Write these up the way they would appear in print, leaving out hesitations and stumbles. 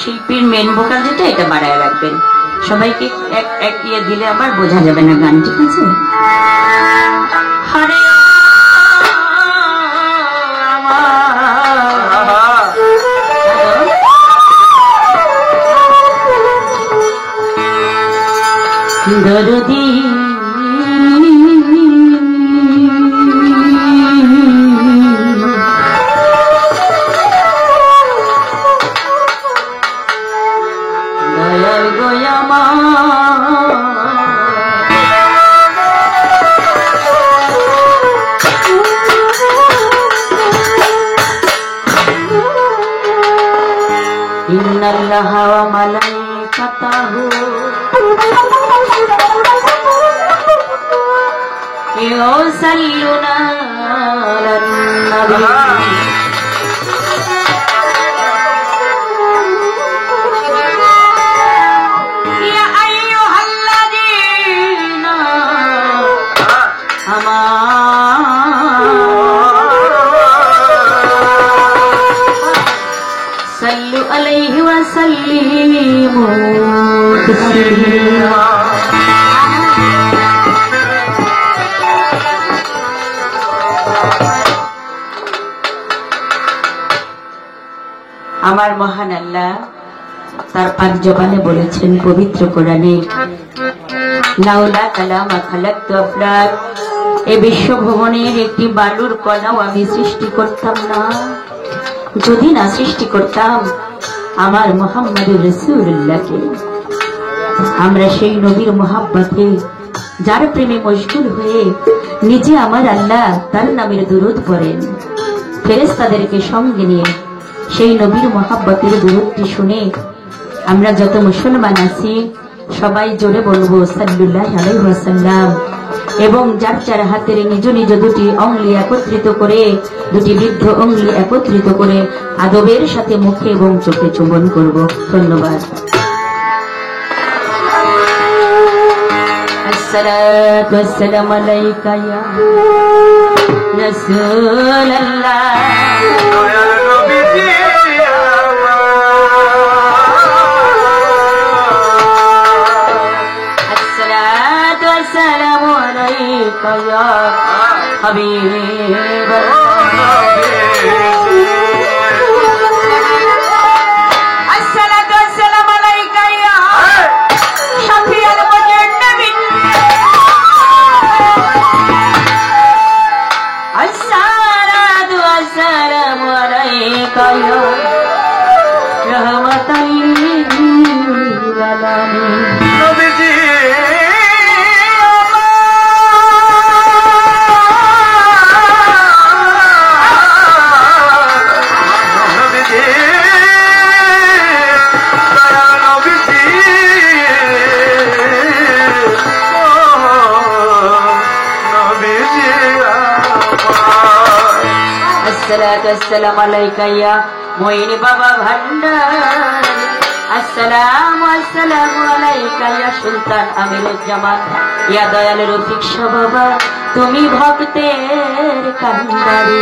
শিল্পীর main vocal যেটা এটা বাড়ায় রাখবেন, সবাইকে এক এক ইয়ে দিলে আবার বোঝা যাবে না গান, ঠিক আছে? হরে দরদি ইন্নাল্লাহা ওয়া মালাইকাতাহু ইউসাল্লুনা আলান নবী ইয়া আইয়ুহাল্লাযীনা সাল্লু আলাইহি ওয়া সাল্লিমু তাসলিমা। আমার মহান আল্লাহ তার পাক জবানে বলেছেন পবিত্র কোরআনে, লাউলা কালামা খালাকতু আফলাক, এই বিশ্ব ভুবনের একটি বালুর কণাও আমি সৃষ্টি করতাম না যদি না সৃষ্টি করতাম আমার মুহাম্মদুর রাসূলুল্লাহকে। আমরা সেই নবীর মোহাব্বতে যার প্রেমে মশগুল হয়ে নিজে আমার আল্লাহ তার নামের দুরূদ পড়েন, ফেরেশতাদেরকে সঙ্গে নিয়ে সেই নবীর মোহাব্বতের দুরূদটি শুনে আমরা যত মুসলমান আছি সবাই জোরে বলবো সাল্লাল্লাহু আলাইহি ওয়াসাল্লাম, এবং যার যার হাতের নিজ নিজ দুটি অঙ্গুলি একত্রিত করে, দুটি বৃদ্ধ অঙ্গুলি একত্রিত করে আদবের সাথে মুখে এবং চোখে চুম্বন করব। ধন্যবাদ। আসসালাতু ওয়াসসালামু আলাইকা ইয়া রাসূলুল্লাহ, السلام عليك يا حبيب الله، الصلاة والسلام عليك يا شفيع المذنبين، الصلاة والسلام عليك يا رحمة للعالمين. السلام عليك يا معين بابا ভান্ডার, আসসালামু আসসালামু আলাইকা ইয়া সুলতান আমিরুজ্জামান, ইয়া দয়াল রফিক শাহ বাবা তুমি ভক্তের কান্ডারি।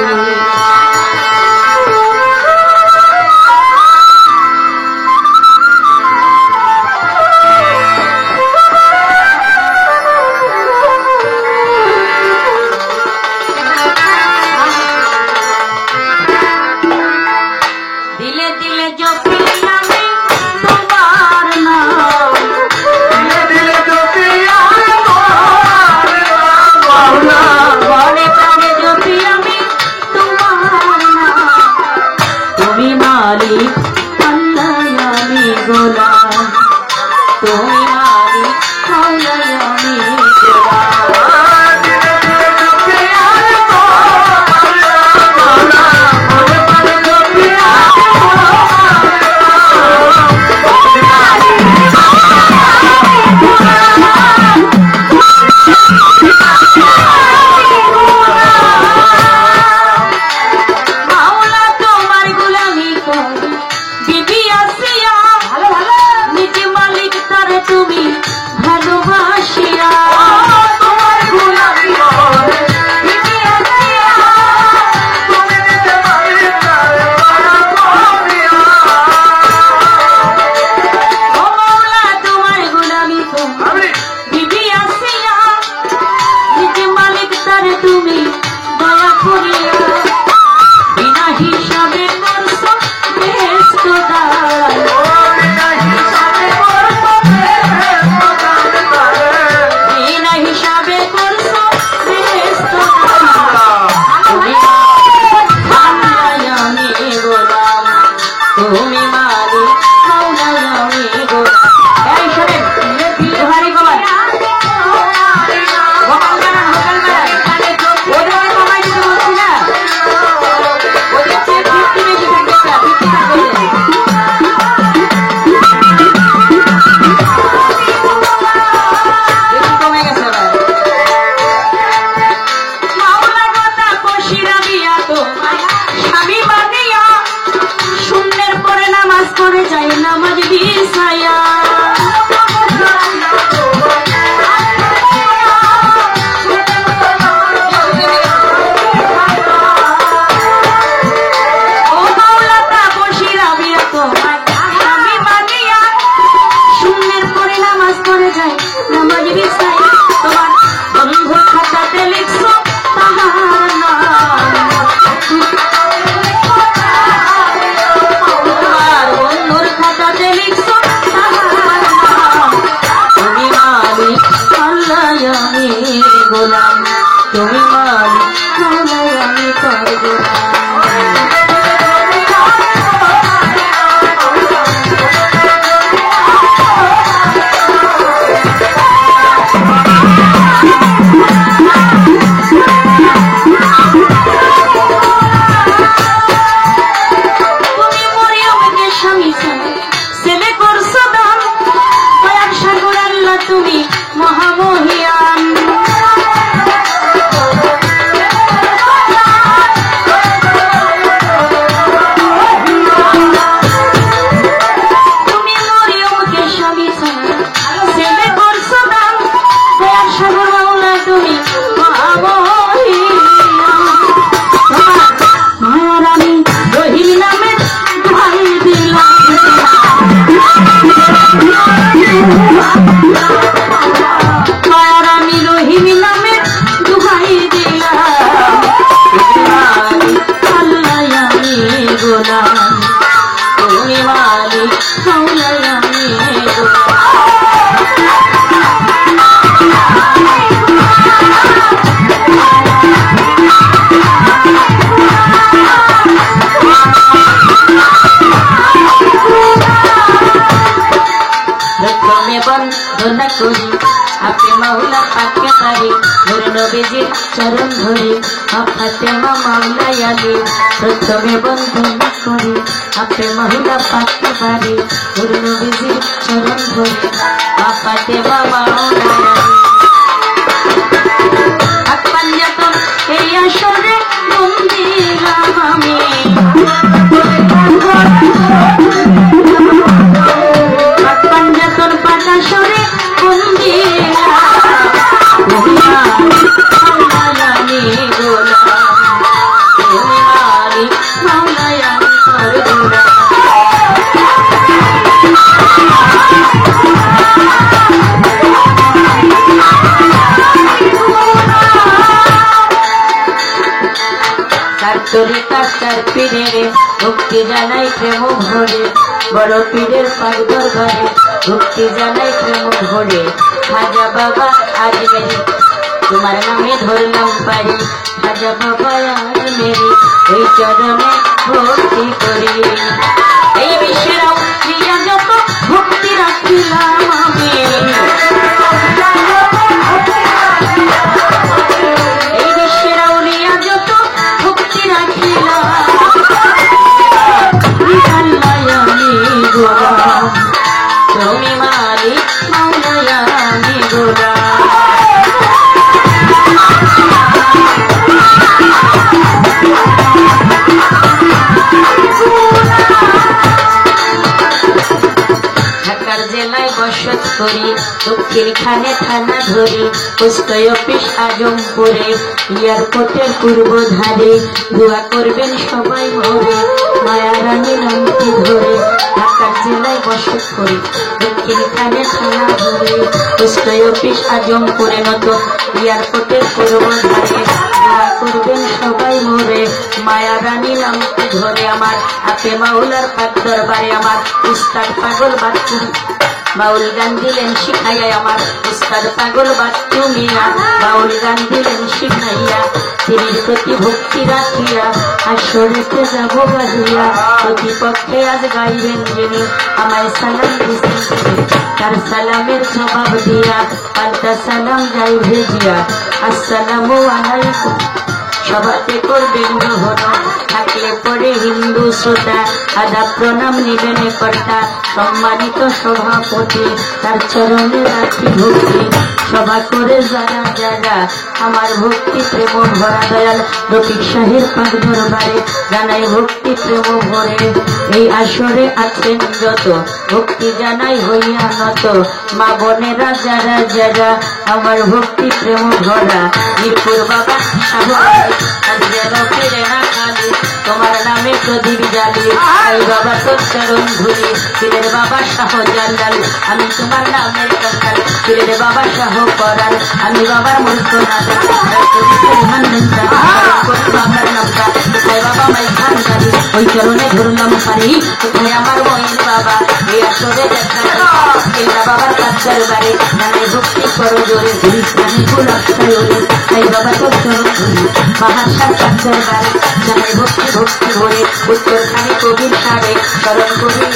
করে যাই নামাজ বিছায়া তুমি মালিক আমি তার তুমি মরিয়মকে স্বামী ছেলে করছো দান দয়ার সাগর আল্লাহ তুমি মহামহিয়ান বন্দনা করি আপনি মাওলা পাকে পারি নূর নবীজির চরণ ধরি ফাতেমা মাওলা আলী প্রথমে বন্দনা করি আপনি মাওলা পাকে পারি নূর নবীজির চরণ ধরি ফাতেমা মাওলা আলী পাঞ্জাতন এই আসরে বন্দিলাম আমি পাঞ্জাতন পাটাসরে তার পীরের ভক্তি জানাই প্রেম ভরে বড় পীরের পাগর ঘরে ভক্তি জানাই প্রেম ভরে খাজা বাবা আজমেরি তোমার নামে ধরলাম পারি খাজা বাবা আজমেরি ওই চরণে ভক্তি করি এই বিশ্বেরাও প্রিয়া যত ভক্তি রাখিলাম আমি এই বিশ্বেরাও রিয়া যত ভক্তি রাখিলাম তুমি মালিক মাওলা আমি গোলাম ঢাকার জেলায় বসত করি দক্ষিণখানে থানা ধরি পোস্ট অফিস আজমপুরে এয়ারপোর্টের পূর্ব ধারে দোয়া করবেন সবাই ভরে মায়া রানী নামটি ধরে ঢাকার জেলায় বসত করি দক্ষিণখানে থানা ধরে পোস্ট অফিস আজমপুরে নতুন এয়ারপোর্টের পূর্ব ধারে দোয়া করবেন সবাই ভরে মায়া রানী নামটি ধরে আমার আপে মাওলার পাক দরবারে আমার উস্তাদ পাগল বাচ্চু বাউল গান দিলেন শিখাইয়া আমার উস্তাদ পাগল বাচ্চু মিয়া বাউল গান দিলেন শিখাইয়া তিনির প্রতি ভক্তি রাখিয়া আসরেতে যাব বাহিয়া প্রতিপক্ষে আজ গাইবেন যিনি আমায় সালাম দিছেন তার সালামের জবাব দিয়া পাল্টা সালাম যাই ভেজিয়া আসসালামু আলাইকুম সভাতে করবেন গ্রহণ থাকলে পরে হিন্দু শ্রোতা আদা প্রণাম নিবেন কর্তা সম্মানিত সভাপতি তার চরণে রাখি ভক্তি সভা করে যারা যারা আমার ভক্তি প্রেম ভরা দয়াল রফিক শাহের পাক দরবারে জানাই ভক্তি প্রেম ভরে এই আসরে আছেন যত ভক্তি জানাই হইয়া নত মা বোনেরা যারা যারা আমার ভক্তি প্রেম ভরা মিরপুর বাবা ফিরে না খালি তোমার নামে প্রদীপ জ্বালি এই বাবা তোর চরণ ধুলি পীরের বাবা শাহ জালাল আমি তোমার নামের কাঙ্গাল পীরের বাবা শাহ করাল আমি বাবার মূর্খ নাতা বাবার নামটা কোথায় বাবা মাই খান গাড়ি ওই চরণে ধরলাম পারি কোথায় আমার বইন বাবা এই আসরে দেখা এলা বাবার কাছের বাড়ি নামে ভক্তি করো জোরে ধুলি আমি ফুল আস্তায় ওরে তাই বাবা তোর চরণ ধুলি মহাশার কাছের বাড়ি জানে ভক্তি ভক্তি ভরে উত্তরখানে কবির সারে স্মরণ করি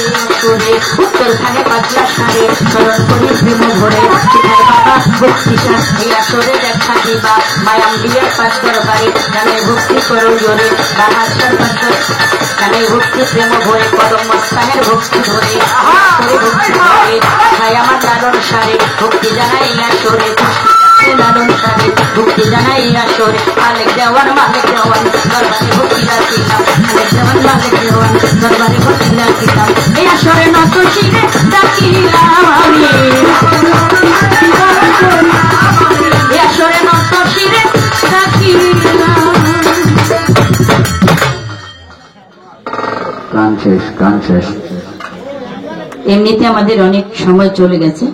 করে উত্তরখানে পাতলা সারে স্মরণ করি প্রেম ভরে কোথায় বাবা ভক্তি সার এই আসরে দেখা দিবা মায়াম বিয়ের পাত্তর বাড়ি জানে ভক্তি করো জোরে মহাশার পাত্তর জানে ভক্তি প্রেম ভরে কদম মস্তানের ভক্তি ধরে করে ভক্তি ধরে কোথায় আমার লালন সারে ভক্তি জানাই আসরে লালন সারে ভক্তি জানাই আসরে মালিক দেওয়ান দরবারে ভক্তি রাখিলাম মালিক দেওয়ান দরবারে ভক্তি রাখিলাম এই আসরে নত শিরে রাখিলাম আমি এই আসরে নত শিরে রাখিলাম। গান শেষ। এমনিতে আমাদের অনেক সময় চলে গেছে।